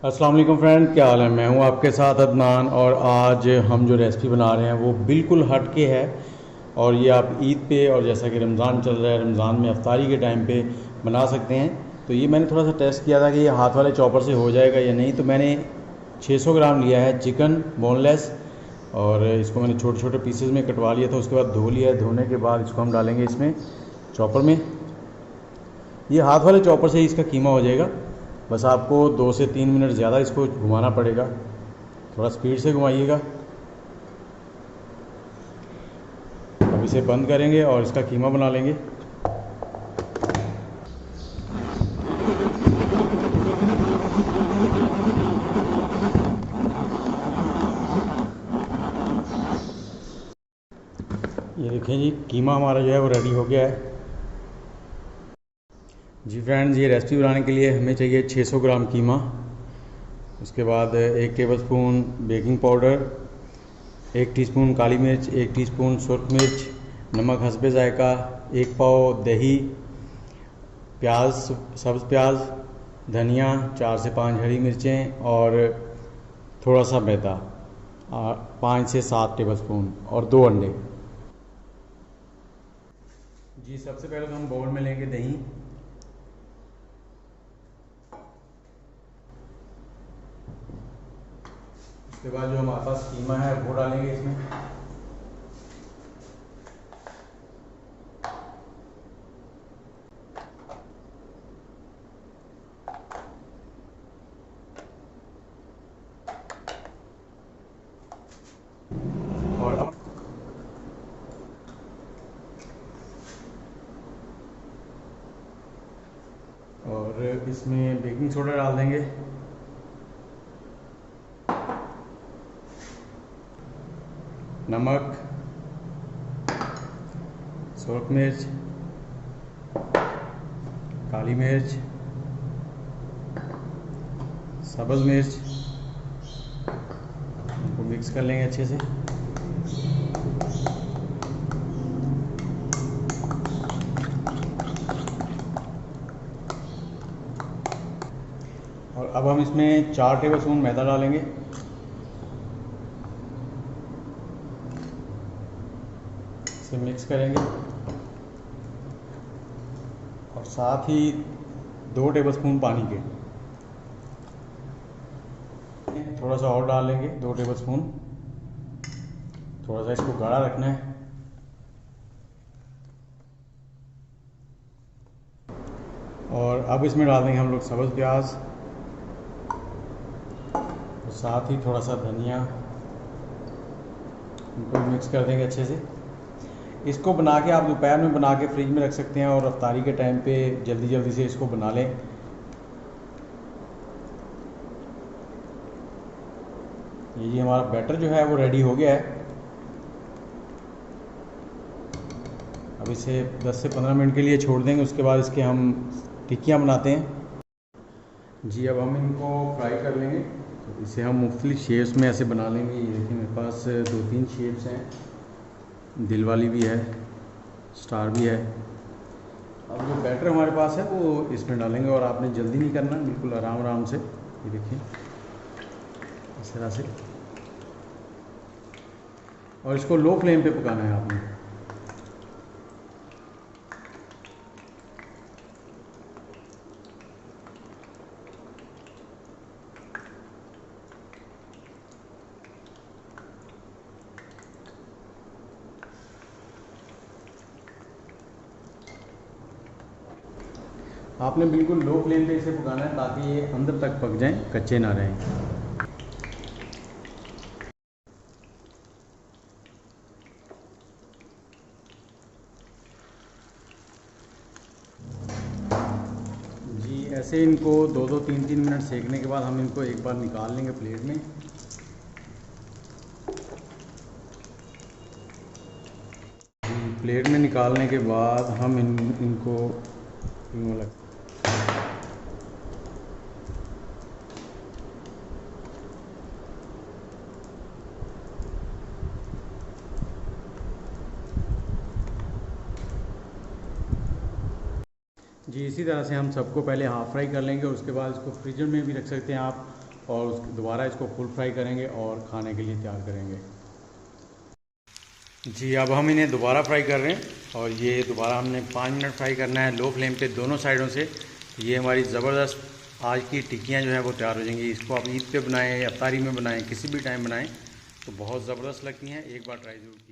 अस्सलाम वालेकुम फ्रेंड, क्या हाल है। मैं हूं आपके साथ अदनान और आज हम जो रेसिपी बना रहे हैं वो बिल्कुल हट के है। और ये आप ईद पे और जैसा कि रमज़ान चल रहा है, रमज़ान में अफ्तारी के टाइम पे बना सकते हैं। तो ये मैंने थोड़ा सा टेस्ट किया था कि ये हाथ वाले चॉपर से हो जाएगा या नहीं। तो मैंने 600 ग्राम लिया है चिकन बोनलेस, और इसको मैंने छोटे छोटे पीसेज में कटवा लिया था। उसके बाद धो लिया है। धोने के बाद इसको हम डालेंगे इसमें चॉपर में। ये हाथ वाले चॉपर से ही इसका कीमा हो जाएगा। बस आपको 2 से 3 मिनट ज़्यादा इसको घुमाना पड़ेगा, थोड़ा स्पीड से घुमाइएगा। अब इसे बंद करेंगे और इसका कीमा बना लेंगे। ये देखें जी, कीमा हमारा जो है वो रेडी हो गया है। जी फ्रेंड्स, ये रेसिपी बनाने के लिए हमें चाहिए 600 ग्राम कीमा। उसके बाद 1 टेबलस्पून बेकिंग पाउडर, 1 टीस्पून काली मिर्च, 1 टीस्पून सुरख मिर्च, नमक हस्बे ज़ायका, 1 पाव दही, प्याज, सब्ज़ प्याज, धनिया, 4 से 5 हरी मिर्चें और थोड़ा सा मैदा, 5 से 7 टेबलस्पून और 2 अंडे। जी सबसे पहले तो हम बाउल में लेंगे दही। उसके बाद जो हमारे पास कीमा है वो डालेंगे इसमें। और इसमें बेकिंग सोडा डाल देंगे, नमक, सुरख मिर्च, काली मिर्च, सब्ज़ मिर्च। इनको मिक्स कर लेंगे अच्छे से। और अब हम इसमें 4 टेबलस्पून मैदा डालेंगे। इसे मिक्स करेंगे और साथ ही 2 टेबलस्पून पानी के, थोड़ा सा और डाल लेंगे 2 टेबलस्पून। थोड़ा सा इसको गाढ़ा रखना है। और अब इसमें डाल देंगे हम लोग सब्ज़ प्याज और साथ ही थोड़ा सा धनिया। इनको मिक्स कर देंगे अच्छे से। इसको बना के आप दोपहर में बना के फ्रिज में रख सकते हैं और अफ्तारी के टाइम पे जल्दी जल्दी से इसको बना लें। ये जी हमारा बैटर जो है वो रेडी हो गया है। अब इसे 10 से 15 मिनट के लिए छोड़ देंगे। उसके बाद इसके हम टिक्कियाँ बनाते हैं। जी अब हम इनको फ्राई कर लेंगे। तो इसे हम मुख्तलिफ शेप्स में ऐसे बना लेंगे। ये देखिए मेरे पास 2-3 शेप्स हैं, दिल वाली भी है, स्टार भी है। अब जो बैटर हमारे पास है वो इसमें डालेंगे और आपने जल्दी नहीं करना, बिल्कुल आराम आराम से। ये देखिए इस तरह से। और इसको लो फ्लेम पे पकाना है आपने। आपने बिल्कुल लो फ्लेम पे इसे पकाना है ताकि ये अंदर तक पक जाएं, कच्चे ना रहें। जी ऐसे इनको 2-2 3-3 मिनट सेकने के बाद हम इनको एक बार निकाल लेंगे प्लेट में। प्लेट में निकालने के बाद हम इनको यूँ लग जी इसी तरह से हम सबको पहले हाफ़ फ्राई कर लेंगे और उसके बाद इसको फ्रीजर में भी रख सकते हैं आप, और दोबारा इसको फुल फ्राई करेंगे और खाने के लिए तैयार करेंगे। जी अब हम इन्हें दोबारा फ्राई कर रहे हैं और ये दोबारा हमने 5 मिनट फ्राई करना है लो फ्लेम पे दोनों साइडों से। ये हमारी ज़बरदस्त आज की टिक्कियाँ जो हैं वो तैयार हो जाएंगी। इसको आप ईद पे बनाएं, इफ्तारी में बनाएं, किसी भी टाइम बनाएं तो बहुत ज़बरदस्त लगती हैं। एक बार ट्राई ज़रूर कीजिए।